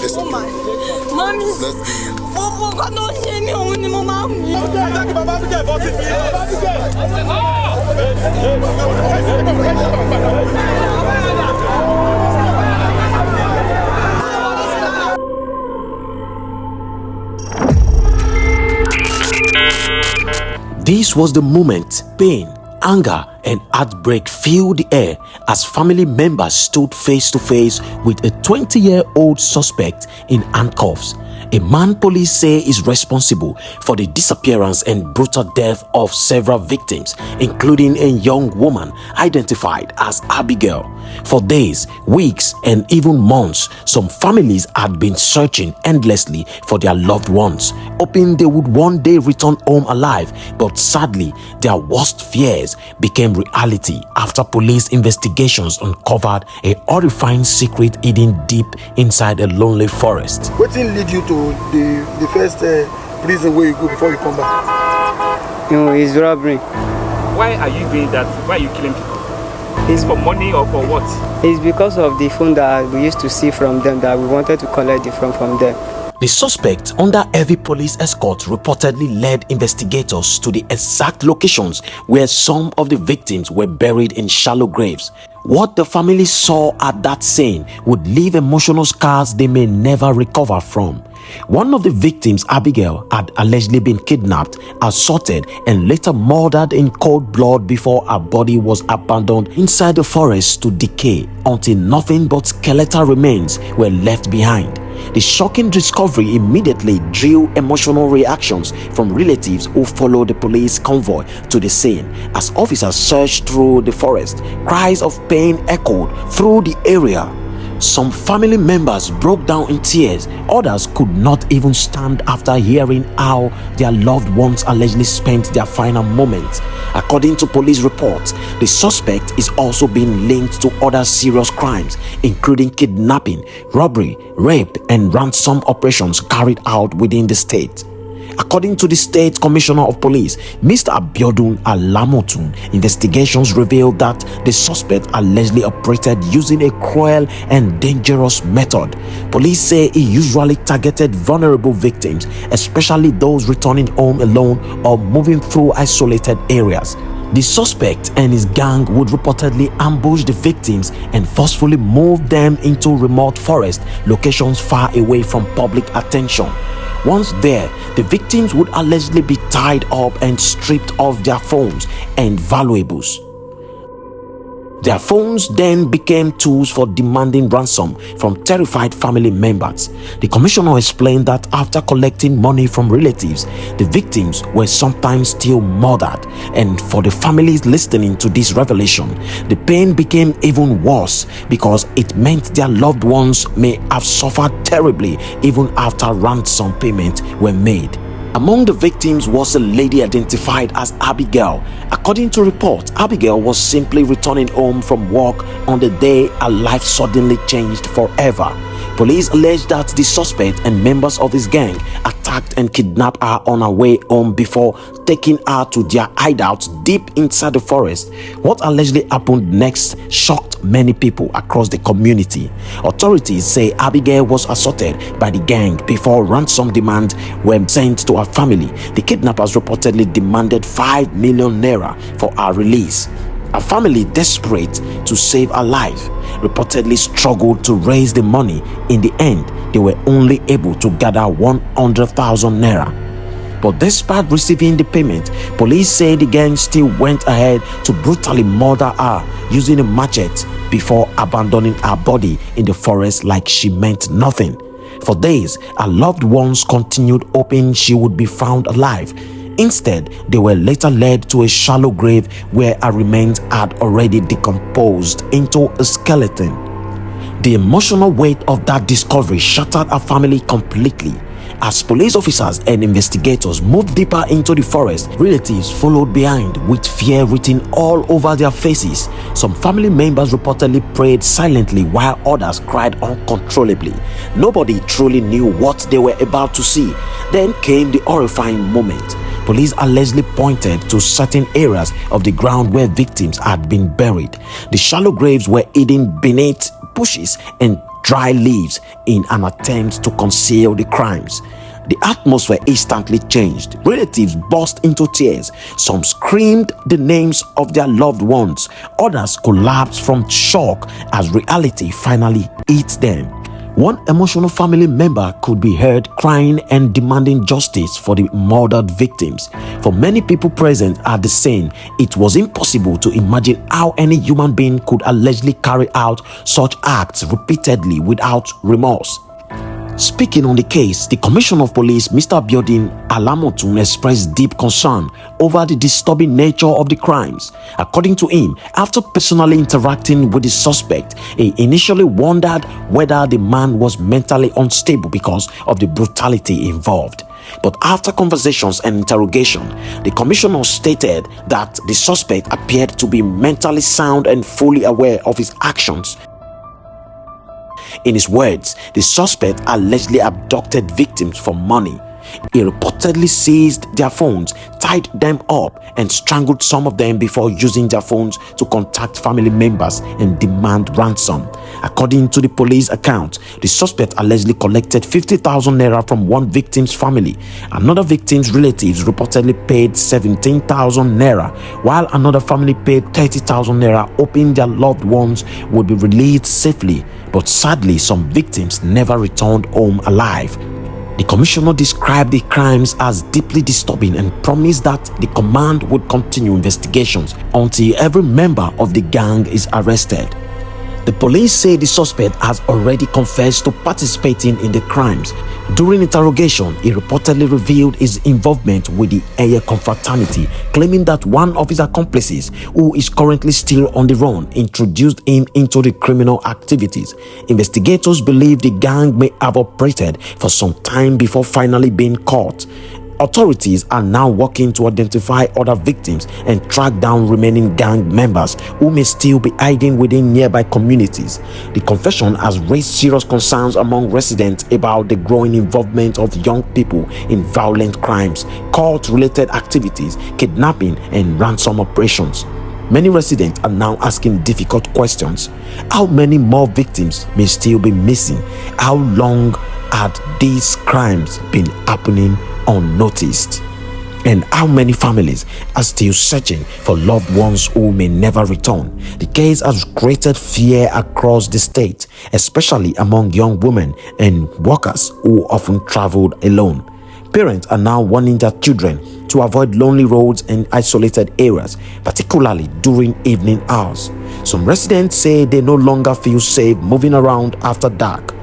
Oh my. Mommy. This was the moment pain, anger, and heartbreak filled the air as family members stood face to face with a 20-year-old suspect in handcuffs. A man police say is responsible for the disappearance and brutal death of several victims, including a young woman identified as Abigail. For days, weeks, and even months, some families had been searching endlessly for their loved ones, hoping they would one day return home alive. But sadly, their worst fears became reality after police investigations uncovered a horrifying secret hidden deep inside a lonely forest. What lead you to the first prison where you go before you come back? No, it's robbery. Why are you doing that? Why are you killing people? It's for money or for what? It's because of the phone that we used to see from them that we wanted to collect the phone from them. The suspect, under heavy police escort, reportedly led investigators to the exact locations where some of the victims were buried in shallow graves. What the family saw at that scene would leave emotional scars they may never recover from. One of the victims, Abigail, had allegedly been kidnapped, assaulted, and later murdered in cold blood before her body was abandoned inside the forest to decay until nothing but skeletal remains were left behind. The shocking discovery immediately drew emotional reactions from relatives who followed the police convoy to the scene. As officers searched through the forest, cries of pain echoed through the area. Some family members broke down in tears. Others could not even stand after hearing how their loved ones allegedly spent their final moments. According to police reports, the suspect is also being linked to other serious crimes, including kidnapping, robbery, rape, and ransom operations carried out within the state. According to the State Commissioner of Police, Mr. Abiodun Alamotun, investigations revealed that the suspect allegedly operated using a cruel and dangerous method. Police say he usually targeted vulnerable victims, especially those returning home alone or moving through isolated areas. The suspect and his gang would reportedly ambush the victims and forcefully move them into remote forest locations far away from public attention. Once there, the victims would allegedly be tied up and stripped of their phones and valuables. Their phones then became tools for demanding ransom from terrified family members. The commissioner explained that after collecting money from relatives, the victims were sometimes still murdered. And for the families listening to this revelation, the pain became even worse because it meant their loved ones may have suffered terribly even after ransom payments were made. Among the victims was a lady identified as Abigail. According to reports, Abigail was simply returning home from work on the day her life suddenly changed forever. Police alleged that the suspect and members of his gang attacked and kidnapped her on her way home before taking her to their hideouts deep inside the forest. What allegedly happened next shocked many people across the community. Authorities say Abigail was assaulted by the gang before ransom demands were sent to her family. The kidnappers reportedly demanded 5 million naira for her release. Her family, desperate to save her life, reportedly struggled to raise the money. In the end, they were only able to gather 100,000 naira. But despite receiving the payment, police say the gang still went ahead to brutally murder her using a machete before abandoning her body in the forest like she meant nothing. For days, her loved ones continued hoping she would be found alive. Instead, they were later led to a shallow grave where her remains had already decomposed into a skeleton. The emotional weight of that discovery shattered her family completely. As police officers and investigators moved deeper into the forest, relatives followed behind with fear written all over their faces. Some family members reportedly prayed silently while others cried uncontrollably. Nobody truly knew what they were about to see. Then came the horrifying moment. Police allegedly pointed to certain areas of the ground where victims had been buried. The shallow graves were hidden beneath bushes and dry leaves in an attempt to conceal the crimes. The atmosphere instantly changed. Relatives burst into tears. Some screamed the names of their loved ones. Others collapsed from shock as reality finally hit them. One emotional family member could be heard crying and demanding justice for the murdered victims. For many people present at the scene, it was impossible to imagine how any human being could allegedly carry out such acts repeatedly without remorse. Speaking on the case, the Commissioner of Police, Mr. Abiodun Alamotun, expressed deep concern over the disturbing nature of the crimes. According to him, after personally interacting with the suspect, he initially wondered whether the man was mentally unstable because of the brutality involved. But after conversations and interrogation, the commissioner stated that the suspect appeared to be mentally sound and fully aware of his actions. In his words, the suspect allegedly abducted victims for money. He reportedly seized their phones, tied them up, and strangled some of them before using their phones to contact family members and demand ransom. According to the police account, the suspect allegedly collected 50,000 naira from one victim's family. Another victim's relatives reportedly paid 17,000 naira, while another family paid 30,000 naira, hoping their loved ones would be released safely. But sadly, some victims never returned home alive. The commissioner described the crimes as deeply disturbing and promised that the command would continue investigations until every member of the gang is arrested. The police say the suspect has already confessed to participating in the crimes. During interrogation, he reportedly revealed his involvement with the Eye confraternity, claiming that one of his accomplices, who is currently still on the run, introduced him into the criminal activities. Investigators believe the gang may have operated for some time before finally being caught. Authorities are now working to identify other victims and track down remaining gang members who may still be hiding within nearby communities. The confession has raised serious concerns among residents about the growing involvement of young people in violent crimes, cult-related activities, kidnapping, and ransom operations. Many residents are now asking difficult questions. How many more victims may still be missing? How long had these crimes been happening unnoticed? And how many families are still searching for loved ones who may never return? The case has created fear across the state, especially among young women and workers who often traveled alone. Parents are now warning their children to avoid lonely roads and isolated areas, particularly during evening hours. Some residents say they no longer feel safe moving around after dark.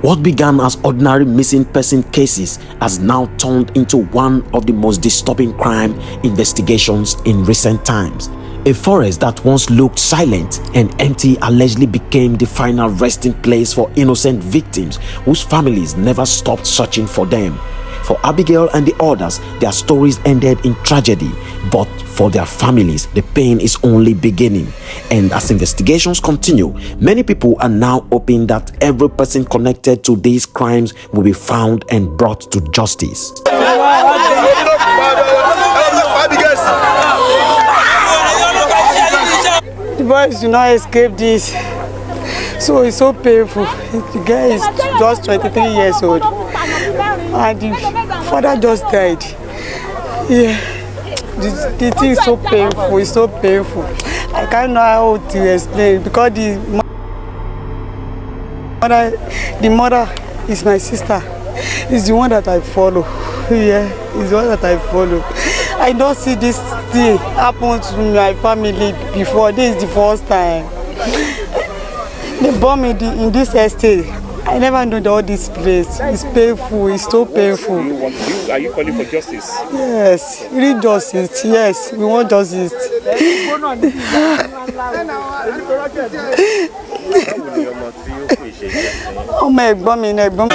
What began as ordinary missing person cases has now turned into one of the most disturbing crime investigations in recent times. A forest that once looked silent and empty allegedly became the final resting place for innocent victims whose families never stopped searching for them. For Abigail and the others, their stories ended in tragedy, but for their families, the pain is only beginning. And as investigations continue, many people are now hoping that every person connected to these crimes will be found and brought to justice. The boys do not escape this, so it's so painful. The guy is just 23 years old, and the father just died. Yeah, the thing is so painful. It's so painful. I can't know how to explain, because the mother is my sister. It's the one that I follow. Yeah, it's the one that I follow. I don't see this thing happen to my family before. This is the first time. They born me in this estate. I never know all this place. It's painful. It's so painful. Are you calling for justice? Yes, real justice. Yes, we want justice. Oh my God, my God.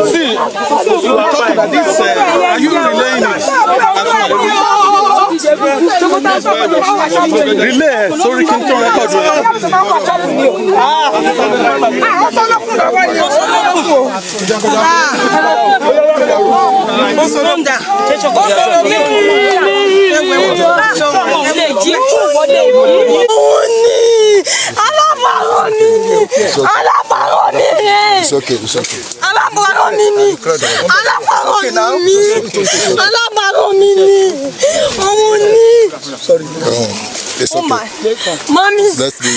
See, you are talking about this. Are you relaying it? Relay, so we can turn record. It's okay, it's okay. Sorry. It's okay. Mommy. Let's be.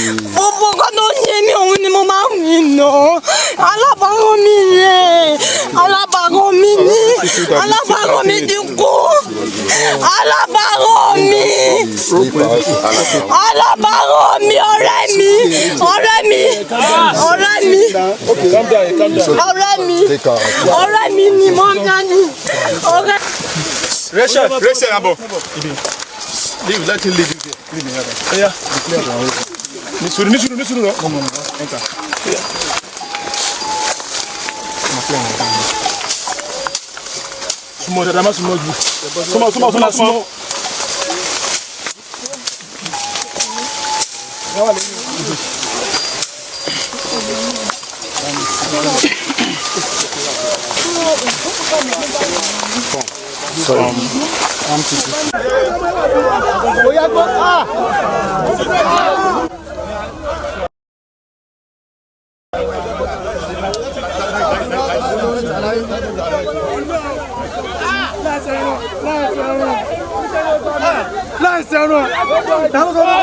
Rachel, Abo. Leave, let him leave you here. Leave me here. Yeah. Declare the road. Nisuru. No. Enter. Yeah. Small.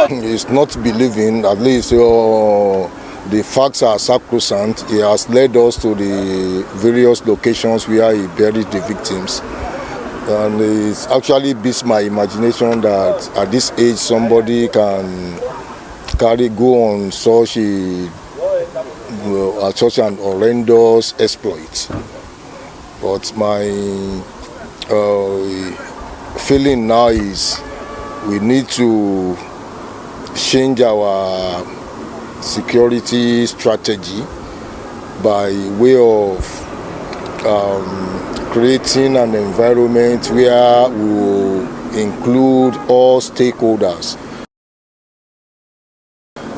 He's not believing, at least the facts are sacrosanct. He has led us to the various locations where he buried the victims. And it actually beats my imagination that at this age somebody can go on such an horrendous exploit. But my feeling now is we need to change our security strategy by way of creating an environment where we will include all stakeholders,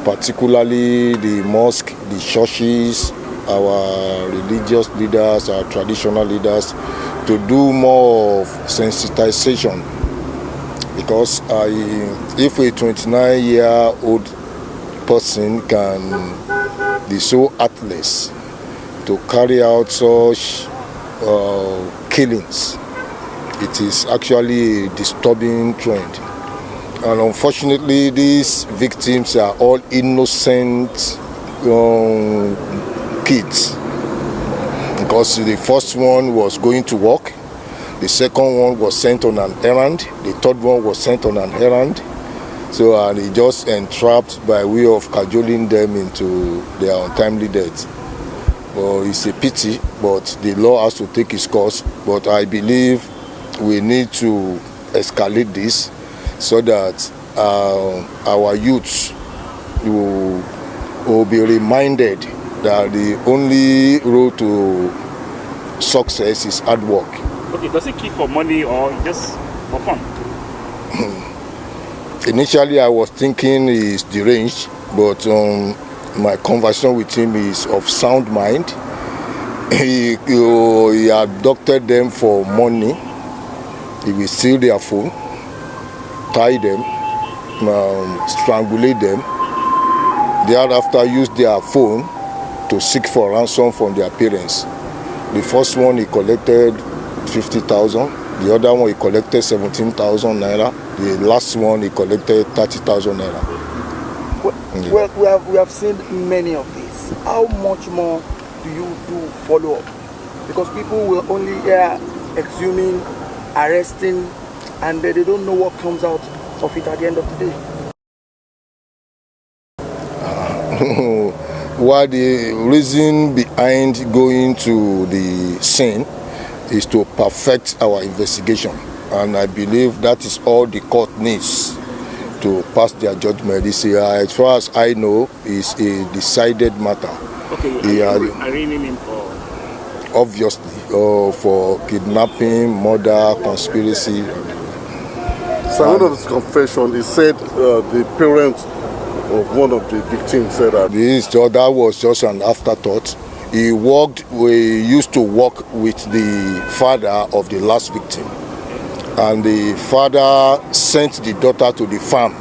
particularly the mosque, the churches, our religious leaders, our traditional leaders, to do more of sensitization. Because if a 29-year-old person can be so heartless to carry out such killings, it is actually a disturbing trend. And unfortunately, these victims are all innocent kids. Because the first one was going to work, the second one was sent on an errand, the third one was sent on an errand. So he just entrapped by way of cajoling them into their untimely death. Well, it's a pity, but the law has to take its course. But I believe we need to escalate this so that our youths will be reminded that the only road to success is hard work. Okay, does he kill for money or just for fun? Initially, I was thinking he's deranged, but my conversation with him is of sound mind. He abducted them for money. He will steal their phone, tie them, strangulate them. Thereafter, use their phone to seek for ransom from their parents. The first one he collected 50,000. The other one he collected 17,000 naira. The last one he collected 30,000 naira. Well, we have seen many of these. How much more do you do follow up? Because people will only hear exhuming, arresting, and they don't know what comes out of it at the end of the day. Why the reason behind going to the scene is to perfect our investigation, and I believe that is all the court needs to pass their judgment. This, as far as I know, is a decided matter. Okay, are you arraigning him for? Obviously, for kidnapping, murder, conspiracy. So one of his confession, he said the parents of one of the victims said that That was just an afterthought. We used to work with the father of the last victim, and the father sent the daughter to the farm.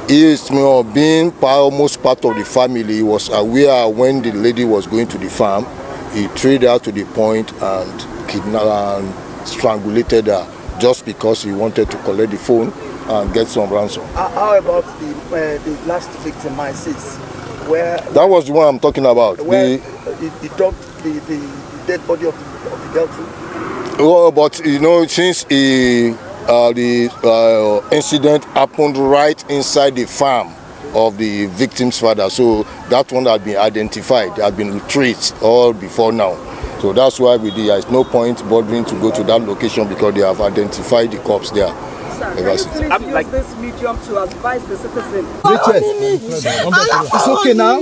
He is being almost part of the family. He was aware when the lady was going to the farm. He trailed her to the point and kidnapped and strangulated her just because he wanted to collect the phone and get some ransom. How about the last victim, my sis? That was the one I'm talking about. Where he dropped the dead body of the girl too? Well, but since the incident happened right inside the farm of the victim's father, so that one had been identified, had been traced all before now. So that's why there is no point bothering to go to that location because they have identified the corpse there. Can you please use this medium to advise the citizen? It's okay now.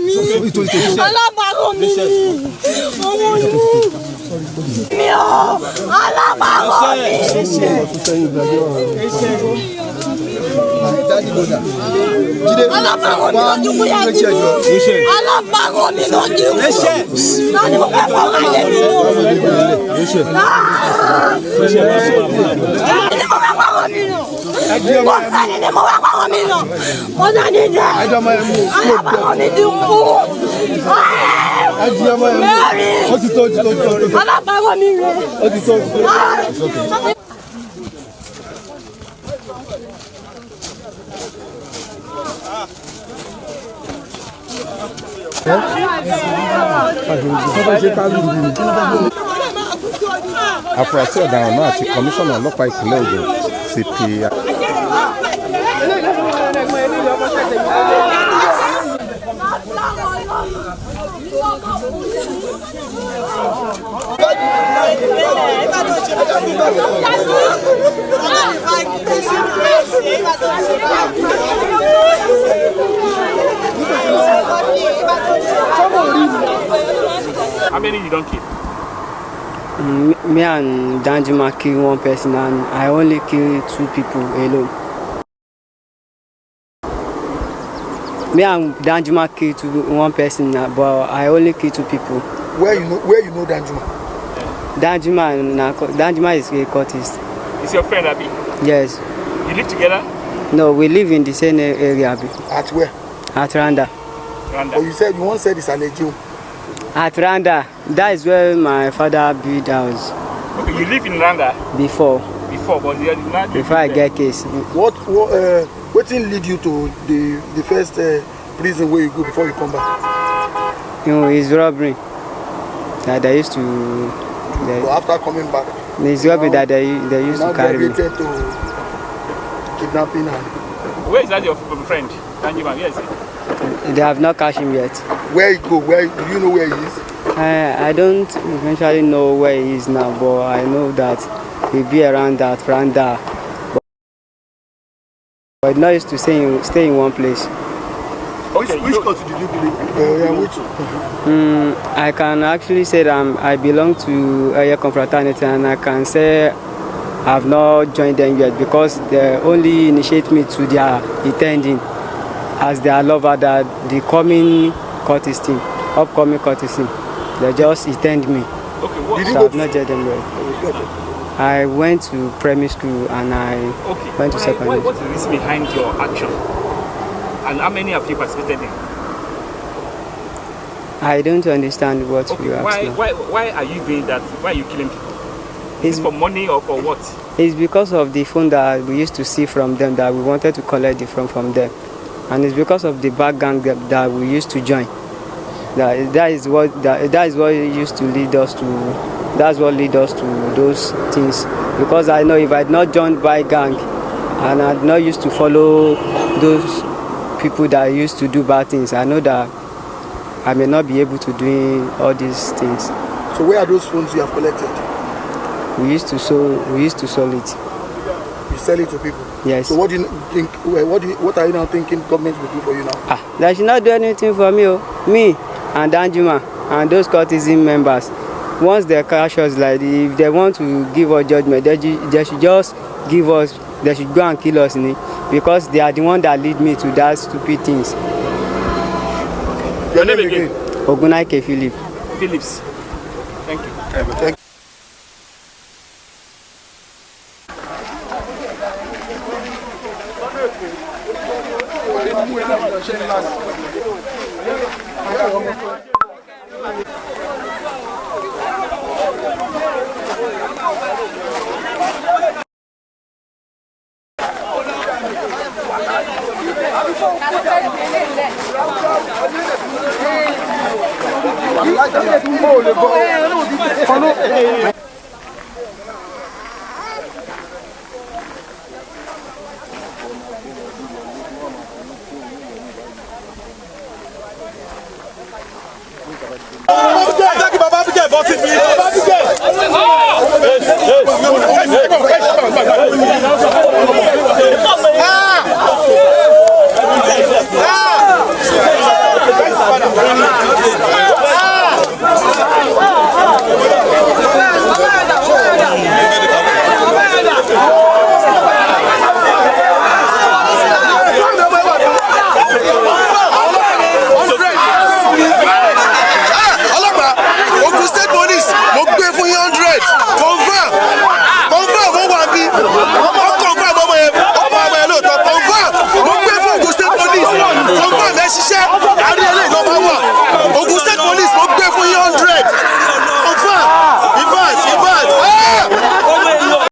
Afurasí ọ̀daràn náà àti kọmíṣánná ọlọ́pàá ìpínlẹ̀ Ògùn CP. How many you don't kill? Me and Danjuma kill one person and I only kill 2 people alone. Me and Danjuma kill one person, but I only kill 2 people. Where you know Danjuma? Danjuma is a cultist. Is your friend Abi? Yes. You live together? No, we live in the same area. At where? At Randa. Randa. Oh, you once said it's an AGO. At Randa, that is where my father built house. Okay, you live in Randa? Before, but you are not. Before I get case. What thing lead you to the first prison where you go before you come back? It's robbery. That they used to. So after coming back. It's robbery that they used to carry me. To kidnapping and. Where is that your friend? Danjuma, where is it? They have not catch him yet. Where he go? Where do you know where he is? I don't eventually know where he is now, but I know that he'll be around that Randa. But not used to stay in one place. Okay, which country did you believe? Which? I can actually say that I belong to a confraternity, and I can say I've not joined them yet because they only initiate me to their attending as their lover, that the upcoming courtesy team, they just attend me. Okay, so I've not joined them yet. I went to primary school and I went to secondary. What's the reason behind your action? And how many have you participated in? I don't understand what you asked. Why are you doing that? Why are you killing people? Is it for money or for what? It's because of the phone that we used to see from them, that we wanted to collect the phone from them. And it's because of the back gang that we used to join. That is what used to lead us to. That's what lead us to those things. Because I know if I had not joined by gang and I had not used to follow those people that used to do bad things, I know that I may not be able to do all these things. So where are those phones you have collected? We used to sell it. You sell it to people? Yes. So what do you think? What are you now thinking government will do for you now? They should not do anything for me. Me and Danjuma and those courtesan members. Once they catch us, like if they want to give us judgment, they should just give us. They should go and kill us in it, because they are the one that lead me to that stupid things. Your name again? Ogunaike Philip. Phillips. Thank you. Thank you.